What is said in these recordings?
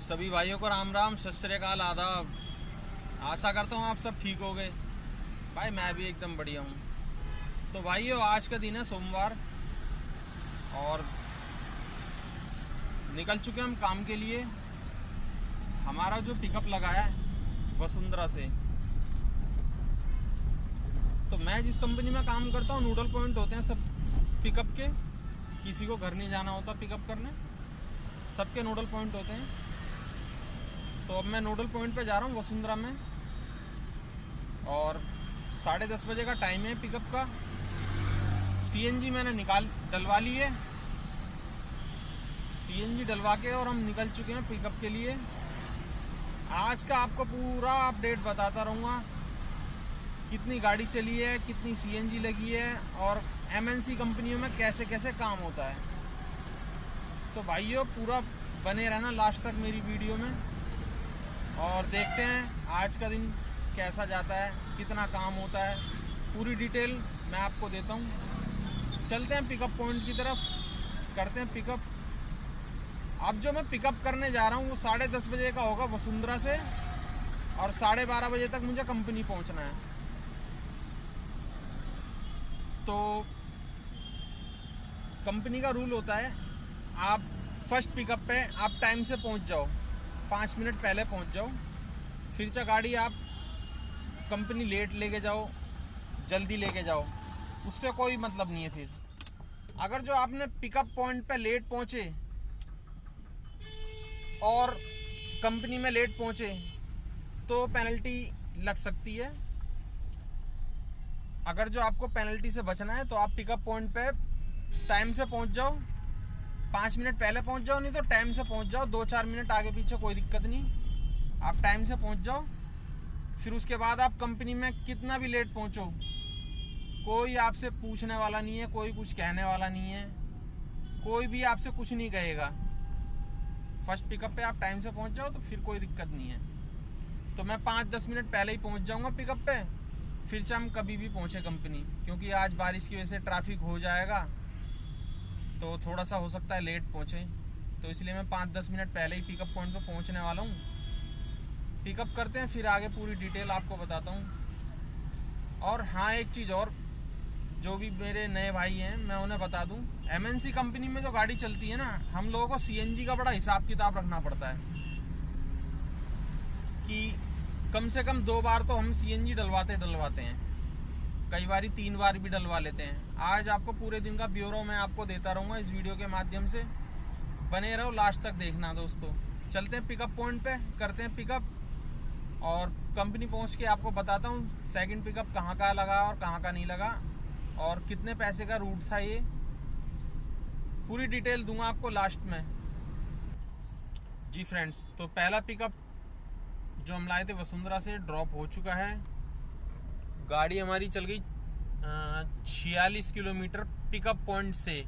सभी भाइयों को राम राम, सत श्री अकाल, आदाब। आशा करता हूँ आप सब ठीक हो गए। भाई मैं भी एकदम बढ़िया हूँ। तो भाइयों, आज का दिन है सोमवार और निकल चुके हम काम के लिए। हमारा जो पिकअप लगा है वसुंधरा से, तो मैं जिस कंपनी में काम करता हूँ, नूडल पॉइंट होते हैं सब पिकअप के। किसी को घर नहीं जाना होता पिकअप करने, सबके नूडल पॉइंट होते हैं। तो अब मैं नूडल पॉइंट पे जा रहा हूँ वसुंधरा में, और 10:30 बजे का टाइम है पिकअप का। सीएनजी मैंने डलवा ली है। सीएनजी डलवा के और हम निकल चुके हैं पिकअप के लिए। आज का आपको पूरा अपडेट बताता रहूँगा, कितनी गाड़ी चली है, कितनी सीएनजी लगी है और एमएनसी कंपनियों में कैसे कैसे काम होता है। तो भाइयों, पूरा बने रहना लास्ट तक मेरी वीडियो में, और देखते हैं आज का दिन कैसा जाता है, कितना काम होता है। पूरी डिटेल मैं आपको देता हूँ। चलते हैं पिकअप पॉइंट की तरफ, करते हैं पिकअप। अब जो मैं पिकअप करने जा रहा हूँ वो 10:30 बजे का होगा वसुंधरा से, और 12:30 बजे तक मुझे कंपनी पहुँचना है। तो कंपनी का रूल होता है, आप फर्स्ट पिकअप पे आप टाइम से पहुँच जाओ, 5 मिनट पहले पहुँच जाओ। फिर से गाड़ी आप कंपनी लेट लेके जाओ, जल्दी लेके जाओ, उससे कोई मतलब नहीं है। फिर अगर जो आपने पिकअप पॉइंट पे लेट पहुँचे और कंपनी में लेट पहुँचे तो पेनल्टी लग सकती है। अगर जो आपको पेनल्टी से बचना है तो आप पिकअप पॉइंट पे टाइम से पहुँच जाओ, 5 मिनट पहले पहुँच जाओ, नहीं तो टाइम से पहुँच जाओ। 2-4 मिनट आगे पीछे कोई दिक्कत नहीं, आप टाइम से पहुँच जाओ। फिर उसके बाद आप कंपनी में कितना भी लेट पहुँचो, कोई आपसे पूछने वाला नहीं है, कोई कुछ कहने वाला नहीं है, कोई भी आपसे कुछ नहीं कहेगा। फर्स्ट पिकअप पे आप टाइम से पहुँच जाओ तो फिर कोई दिक्कत नहीं है। तो मैं 5-10 मिनट पहले ही पहुँच जाऊँगा पिकअप पे, फिर से हम कभी भी पहुँचे कंपनी, क्योंकि आज बारिश की वजह से ट्रैफिक हो जाएगा तो थोड़ा सा हो सकता है लेट पहुँचे। तो इसलिए मैं 5-10 मिनट पहले ही पिकअप पॉइंट पे पहुँचने वाला हूँ। पिकअप करते हैं, फिर आगे पूरी डिटेल आपको बताता हूँ। और हाँ, एक चीज़ और, जो भी मेरे नए भाई हैं मैं उन्हें बता दूँ, एमएनसी कंपनी में जो गाड़ी चलती है ना, हम लोगों को सीएनजी का बड़ा हिसाब किताब रखना पड़ता है कि कम से कम 2 बार तो हम सीएनजी डलवाते हैं, कई बार 3 बार भी डलवा लेते हैं। आज आपको पूरे दिन का ब्यौरा मैं आपको देता रहूँगा इस वीडियो के माध्यम से। बने रहो, लास्ट तक देखना दोस्तों। चलते हैं पिकअप पॉइंट पे, करते हैं पिकअप, और कंपनी पहुंच के आपको बताता हूँ सेकंड पिकअप कहाँ का लगा और कहाँ का नहीं लगा, और कितने पैसे का रूट था। ये पूरी डिटेल दूंगा आपको लास्ट में। जी फ्रेंड्स, तो पहला पिकअप जो हम लाए थे वसुंधरा से ड्रॉप हो चुका है। गाड़ी हमारी चल गई 46 किलोमीटर पिकअप पॉइंट से,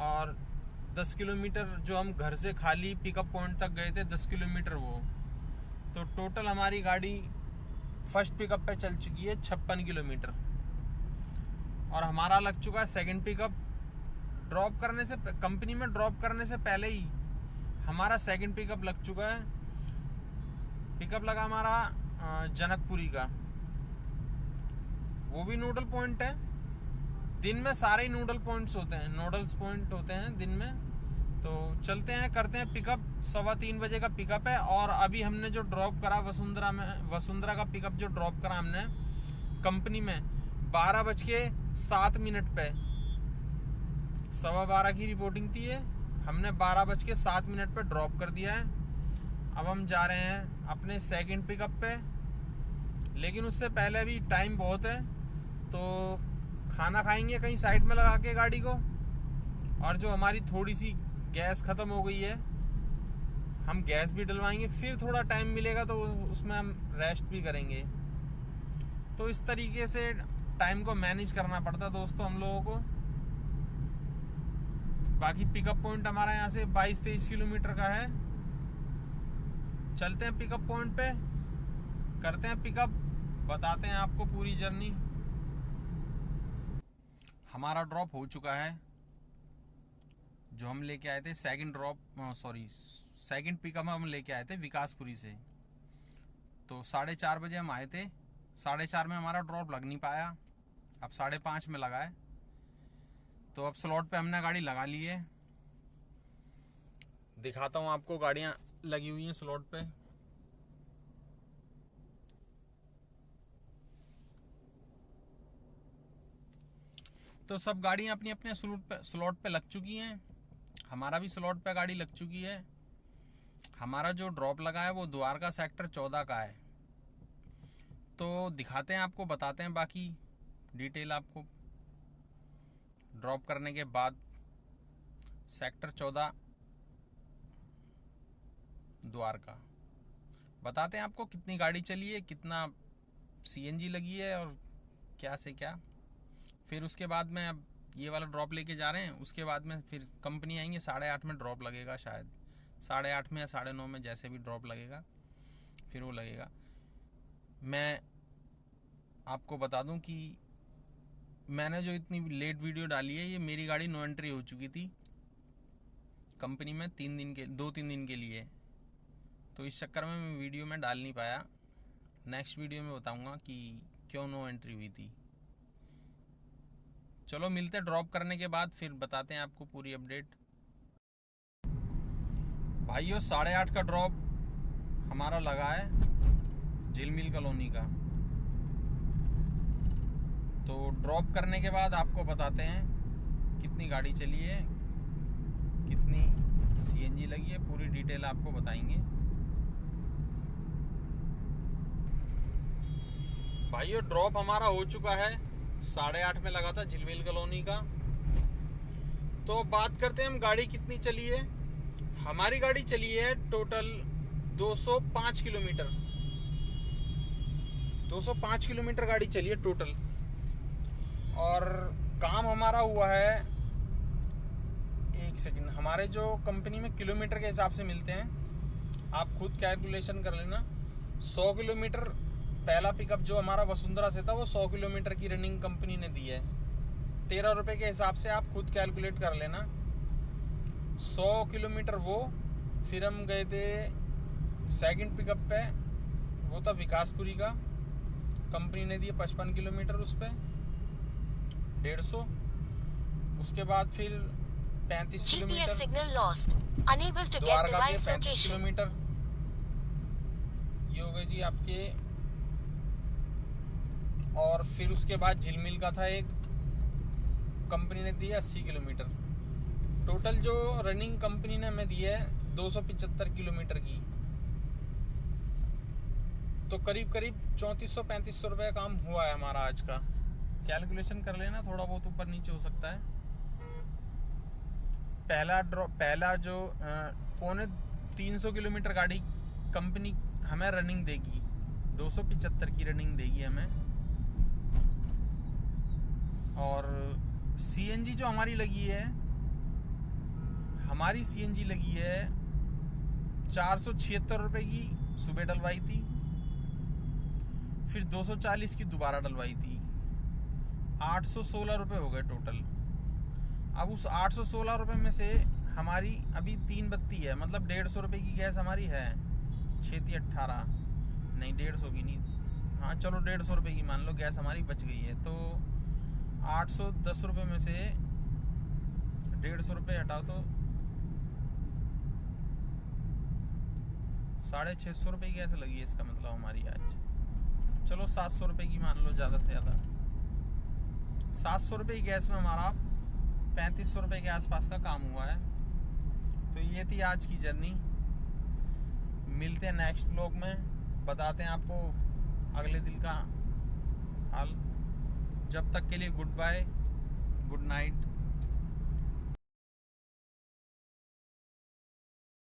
और 10 किलोमीटर जो हम घर से खाली पिकअप पॉइंट तक गए थे, 10 किलोमीटर वो। तो टोटल हमारी गाड़ी फर्स्ट पिकअप पे चल चुकी है 56 किलोमीटर, और हमारा लग चुका है सेकंड पिकअप। ड्रॉप करने से, कंपनी में ड्रॉप करने से पहले ही हमारा सेकंड पिकअप लग चुका है। पिकअप लगा हमारा जनकपुरी का, वो भी नूडल पॉइंट है। दिन में सारे ही नूडल पॉइंट्स होते हैं, नूडल्स पॉइंट होते हैं दिन में। तो चलते हैं, करते हैं पिकअप। 3:15 बजे का पिकअप है, और अभी हमने जो ड्रॉप करा वसुंधरा में, वसुंधरा का पिकअप जो ड्रॉप करा हमने कंपनी में 12:07 पे, 12:15 की रिपोर्टिंग थी ये, हमने 12:07 पे ड्रॉप कर दिया है। अब हम जा रहे हैं अपने सेकंड पिकअप पे, लेकिन उससे पहले भी टाइम बहुत है, तो खाना खाएंगे कहीं साइड में लगा के गाड़ी को। और जो हमारी थोड़ी सी गैस ख़त्म हो गई है, हम गैस भी डलवाएंगे। फिर थोड़ा टाइम मिलेगा तो उसमें हम रेस्ट भी करेंगे। तो इस तरीके से टाइम को मैनेज करना पड़ता है दोस्तों हम लोगों को। बाकी पिकअप पॉइंट हमारा यहाँ से 22-23 किलोमीटर का है। चलते हैं पिकअप पॉइंट पे, करते हैं पिकअप, बताते हैं आपको पूरी जर्नी। हमारा ड्रॉप हो चुका है जो हम लेके आए थे सेकंड पिकअप हम लेके आए थे विकासपुरी से। तो 4:30 बजे हम आए थे, 4:30 में हमारा ड्रॉप लग नहीं पाया, अब 5:30 में लगा है। तो अब स्लॉट पे हमने गाड़ी लगा ली है, दिखाता हूँ आपको गाड़ियाँ लगी हुई हैं स्लॉट पे। तो सब गाड़ियाँ अपनी अपने स्लॉट पे लग चुकी हैं। हमारा भी स्लॉट पे गाड़ी लग चुकी है। हमारा जो ड्रॉप लगा है वो द्वारका सेक्टर 14 का है। तो दिखाते हैं आपको, बताते हैं बाकी डिटेल आपको। ड्रॉप करने के बाद सेक्टर 14 द्वारका बताते हैं आपको कितनी गाड़ी चली है, कितना सीएनजी लगी है और क्या से क्या। फिर उसके बाद में अब ये वाला ड्रॉप लेके जा रहे हैं, उसके बाद में फिर कंपनी आएंगे, 8:30 में ड्रॉप लगेगा, शायद 8:30 में या 9:30 में, जैसे भी ड्रॉप लगेगा फिर वो लगेगा। मैं आपको बता दूं कि मैंने जो इतनी लेट वीडियो डाली है, ये मेरी गाड़ी नो एंट्री हो चुकी थी कंपनी में 2-3 दिन के लिए। तो इस चक्कर में मैं वीडियो में डाल नहीं पाया। नेक्स्ट वीडियो में बताऊंगा कि क्यों नो एंट्री हुई थी। चलो मिलते हैं ड्रॉप करने के बाद, फिर बताते हैं आपको पूरी अपडेट। भाइयों 8:30 का ड्रॉप हमारा लगा है झिलमिल कॉलोनी का। तो ड्रॉप करने के बाद आपको बताते हैं कितनी गाड़ी चली है, कितनी सीएनजी लगी है, पूरी डिटेल आपको बताएंगे। भाइयों ड्रॉप हमारा हो चुका है, 8:30 में लगा था झिलमिल कॉलोनी का। तो बात करते हैं हम गाड़ी कितनी चली है। हमारी गाड़ी चली है टोटल 205 किलोमीटर, 205 किलोमीटर गाड़ी चली है टोटल। और काम हमारा हुआ है, एक सेकंड, हमारे जो कंपनी में किलोमीटर के हिसाब से मिलते हैं, आप खुद कैलकुलेशन कर लेना। 100 किलोमीटर पहला पिकअप जो हमारा वसुंधरा से था, वो 100 किलोमीटर की रनिंग कंपनी ने दी है। 13 रुपये के हिसाब से आप खुद कैलकुलेट कर लेना। 100 किलोमीटर वो, फिर हम गए थे सेकंड पिकअप पे, वो था विकासपुरी का, कंपनी ने दिए 55 किलोमीटर, उस पर 150। उसके बाद फिर 35 किलोमीटर द्वारका के 35 किलोमीटर, ये हो गए जी आपके। और फिर उसके बाद झिलमिल का था एक, कंपनी ने दिया 80 किलोमीटर। टोटल जो रनिंग कंपनी ने हमें दी है 275 किलोमीटर की। तो करीब 3400-3500 रुपये का काम हुआ है हमारा आज का। कैलकुलेशन कर लेना, थोड़ा बहुत ऊपर नीचे हो सकता है। पहला जो 350 किलोमीटर गाड़ी कंपनी हमें रनिंग देगी, 275 की रनिंग देगी हमें। और सीएनजी जो हमारी लगी है, हमारी सीएनजी लगी है 476 रुपये की सुबह डलवाई थी, फिर 240 की दोबारा डलवाई थी, 816 रुपये हो गए टोटल। अब उस 816 रुपये में से हमारी अभी 3 बत्ती है, मतलब 150 रुपये की गैस हमारी है। 6-18 नहीं, 150 की नहीं, हाँ चलो 150 रुपये की मान लो गैस हमारी बच गई है। तो 810 रुपये में से 150 रुपये हटाओ तो 650 रुपये की गैस लगी है, इसका मतलब हमारी आज चलो 700 रुपये की मान लो, ज़्यादा से ज़्यादा 700 रुपये की गैस में हमारा 3500 रुपये के आसपास का काम हुआ है। तो ये थी आज की जर्नी। मिलते हैं नेक्स्ट व्लॉग में, बताते हैं आपको अगले दिन का हाल। जब तक के लिए गुड बाय, गुड नाइट।